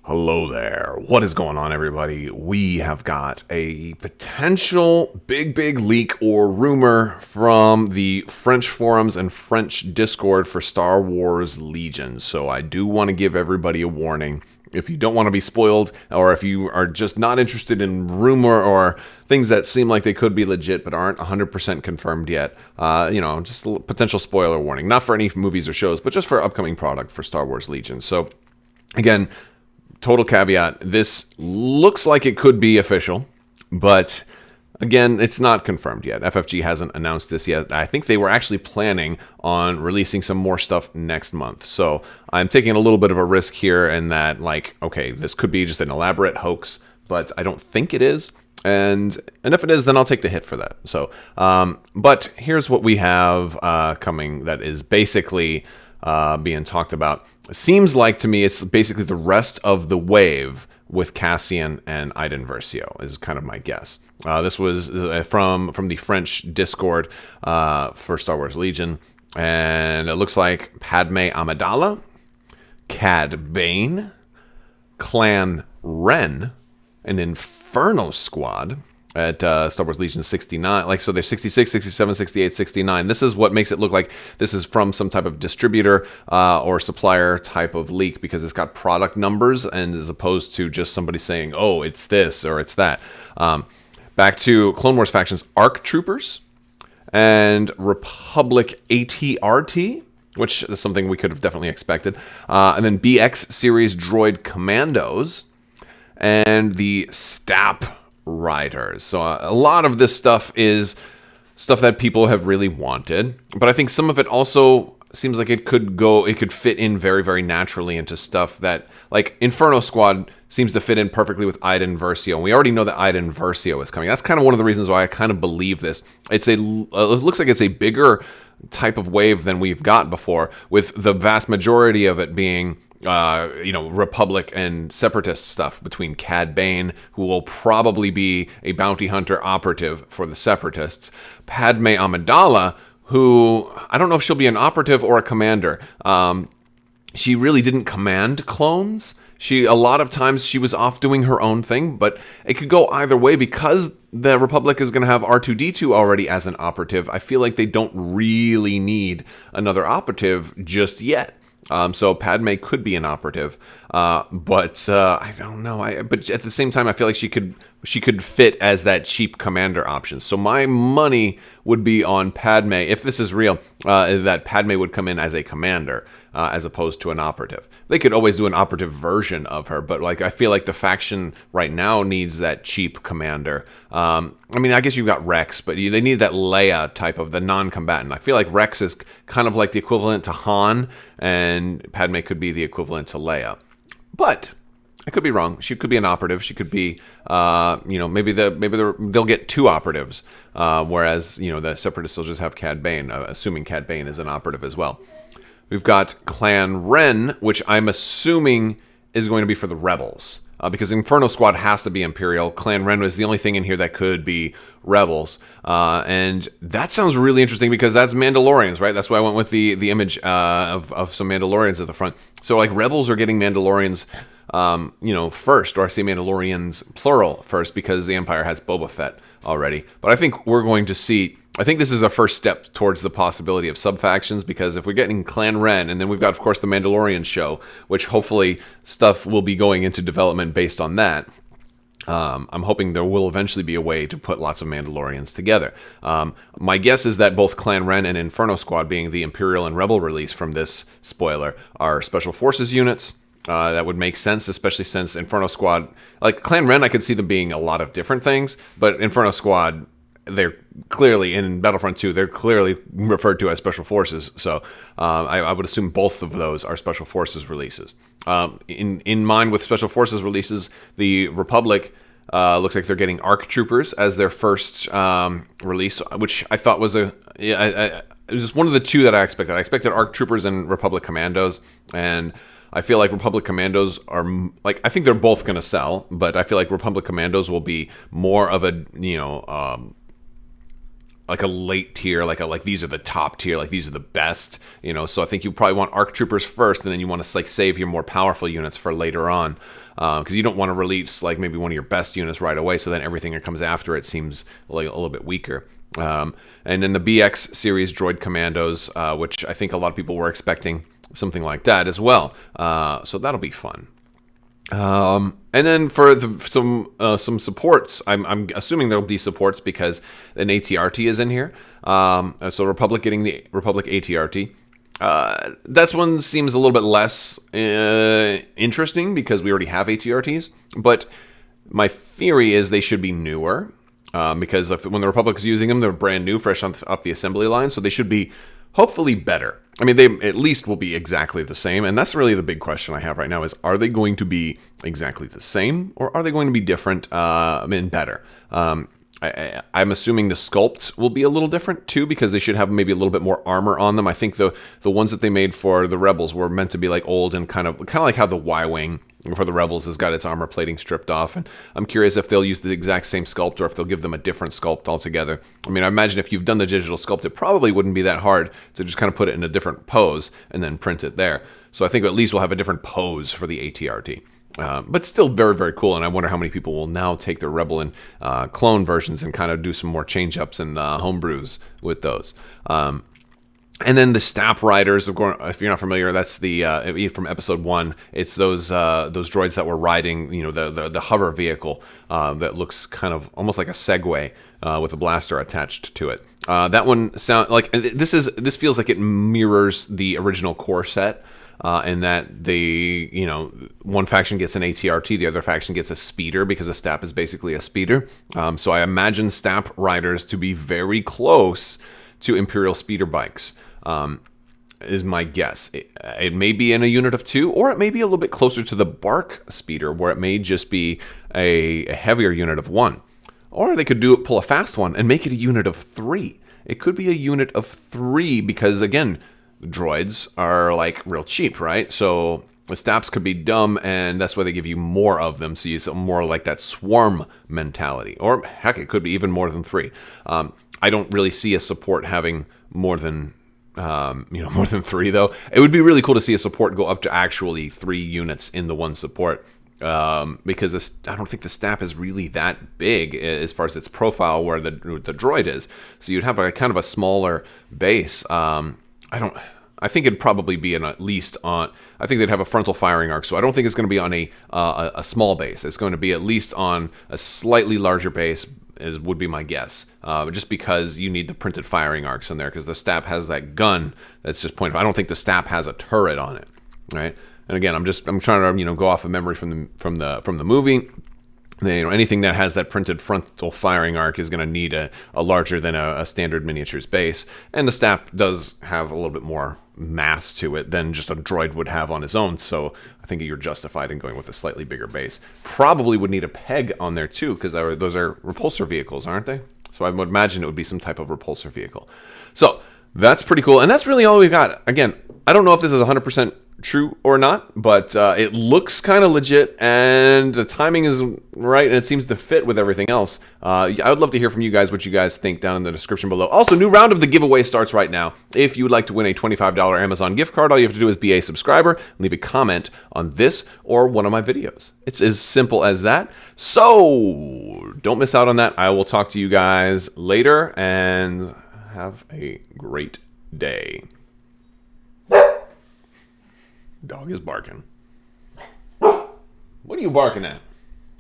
Hello there. What is going on, everybody? We have got a potential big leak or rumor from the French forums and French Discord for Star Wars Legion. So I do want to give everybody a warning. If you don't want to be spoiled, or if you are just not interested in rumor or things that seem like they could be legit but aren't 100% confirmed yet, just a potential spoiler warning. Not for any movies or shows, but just for upcoming product for Star Wars Legion. So, again, total caveat, this looks like it could be official, but again, it's not confirmed yet. FFG hasn't announced this yet. I think they were actually planning on releasing some more stuff next month. So I'm taking a little bit of a risk here in that, okay, this could be just an elaborate hoax, but I don't think it is. And if it is, then I'll take the hit for that. So, but here's what we have coming that is basically being talked about. It seems like to me it's basically the rest of the wave with Cassian and Iden Versio is kind of my guess. This was from the French Discord for Star Wars Legion, and it looks like Padme Amidala, Cad Bane, Clan Ren, an Inferno Squad at Star Wars Legion 69. So they're 66, 67, 68, 69. This is what makes it look like this is from some type of distributor or supplier type of leak, because it's got product numbers, and as opposed to just somebody saying, oh, it's this or it's that. Back to Clone Wars factions, ARC Troopers and Republic ATRT, which is something we could have definitely expected. And then BX series droid Commandos and the STAP Riders. So a lot of this stuff is stuff that people have really wanted, but I think some of it also seems like it could fit in very naturally into stuff that, like, Inferno Squad seems to fit in perfectly with Iden Versio, and we already know that Iden Versio is coming. That's kind of one of the reasons why I kind of believe this. It looks like it's a bigger type of wave than we've got before, with the vast majority of it being Republic and Separatist stuff between Cad Bane, who will probably be a bounty hunter operative for the Separatists, Padme Amidala, who I don't know if she'll be an operative or a commander. She really didn't command clones. A lot of times she was off doing her own thing, but it could go either way because the Republic is going to have R2-D2 already as an operative. I feel like they don't really need another operative just yet. So Padme could be an operative, but I don't know. But at the same time, I feel like she could fit as that cheap commander option. So my money would be on Padme, if this is real, that Padme would come in as a commander as opposed to an operative. They could always do an operative version of her, but I feel like the faction right now needs that cheap commander. I guess you've got Rex, but they need that Leia type of the non-combatant. I feel like Rex is kind of like the equivalent to Han, and Padme could be the equivalent to Leia. But I could be wrong. She could be an operative. She could be, maybe they'll get two operatives, whereas the Separatists will just have Cad Bane, assuming Cad Bane is an operative as well. We've got Clan Ren, which I'm assuming is going to be for the Rebels, because Inferno Squad has to be Imperial. Clan Ren was the only thing in here that could be Rebels, and that sounds really interesting because that's Mandalorians, right? That's why I went with the image of some Mandalorians at the front. So Rebels are getting Mandalorians, first, or I say Mandalorians plural first, because the Empire has Boba Fett already. But I think we're going to see. I think this is the first step towards the possibility of sub-factions, because if we're getting Clan Ren, and then we've got, of course, the Mandalorian show, which hopefully stuff will be going into development based on that. I'm hoping there will eventually be a way to put lots of Mandalorians together. My guess is that both Clan Ren and Inferno Squad, being the Imperial and Rebel release from this spoiler, are Special Forces units. That would make sense, especially since Inferno Squad, like Clan Ren, I could see them being a lot of different things, but Inferno Squad, they're clearly, in Battlefront 2, they're clearly referred to as Special Forces. So I would assume both of those are Special Forces releases. In mind with Special Forces releases, the Republic looks like they're getting ARC Troopers as their first release, which I thought was it was one of the two that I expected. I expected ARC Troopers and Republic Commandos, and I feel like Republic Commandos are, I think they're both going to sell, but I feel like Republic Commandos will be more of a, like a late tier, like these are the top tier, like these are the best, you know. So I think you probably want ARC Troopers first, and then you want to like save your more powerful units for later on, because you don't want to release like maybe one of your best units right away. So then everything that comes after it seems like a little bit weaker. And then the BX series droid commandos, which I think a lot of people were expecting something like that as well. So that'll be fun. And then for some supports, I'm assuming there'll be supports because an ATRT is in here. So Republic getting the Republic ATRT. That one seems a little bit less interesting because we already have ATRTs. But my theory is they should be newer because when the Republic is using them, they're brand new, fresh off the assembly line. So they should be hopefully better. I mean, they at least will be exactly the same. And that's really the big question I have right now is, are they going to be exactly the same or are they going to be different and better? I'm assuming the sculpt will be a little different too because they should have maybe a little bit more armor on them. I think the ones that they made for the Rebels were meant to be like old and kind of like how the Y-Wing for the Rebels has got its armor plating stripped off. And I'm curious if they'll use the exact same sculpt or if they'll give them a different sculpt altogether. I mean, I imagine if you've done the digital sculpt, it probably wouldn't be that hard to just kind of put it in a different pose and then print it there. So I think at least we'll have a different pose for the ATRT. But still very, very cool. And I wonder how many people will now take their Rebel and clone versions and kind of do some more change-ups and homebrews with those. And then the Stap Riders, if you're not familiar, that's the from episode 1. It's those droids that were riding, you know, the hover vehicle that looks kind of almost like a Segway with a blaster attached to it. That one sound like this feels like it mirrors the original core set. And that one faction gets an ATRT, the other faction gets a speeder because a Stap is basically a speeder. So I imagine Stap Riders to be very close to Imperial speeder bikes. Is my guess. It may be in a unit of 2, or it may be a little bit closer to the Bark speeder, where it may just be a heavier unit of 1. Or they could pull a fast one and make it a unit of 3. It could be a unit of 3 because, again, droids are like real cheap, right? So the Staps could be dumb, and that's why they give you more of them. So you see more like that swarm mentality, or heck, it could be even more than 3. I don't really see a support having more than 3 though. It would be really cool to see a support go up to actually 3 units in the one support. Because I don't think the Stap is really that big as far as its profile where the droid is. So you'd have a kind of a smaller base. I think it'd probably be at least on. I think they'd have a frontal firing arc, so I don't think it's going to be on a small base. It's going to be at least on a slightly larger base, would be my guess. Just because you need the printed firing arcs in there, because the Stap has that gun that's just pointed. I don't think the Stap has a turret on it, right? And again, I'm trying to go off of memory from the movie. Anything that has that printed frontal firing arc is going to need a larger than a standard miniatures base. And the Stap does have a little bit more mass to it than just a droid would have on his own. So I think you're justified in going with a slightly bigger base. Probably would need a peg on there too, because those are repulsor vehicles, aren't they? So I would imagine it would be some type of repulsor vehicle. So that's pretty cool. And that's really all we've got. Again, I don't know if this is 100% true or not, but it looks kind of legit, and the timing is right, and it seems to fit with everything else. I would love to hear from you guys what you guys think down in the description below. Also, new round of the giveaway starts right now. If you would like to win a $25 Amazon gift card, all you have to do is be a subscriber and leave a comment on this or one of my videos. It's as simple as that. So don't miss out on that. I will talk to you guys later, and have a great day. Dog is barking. What are you barking at?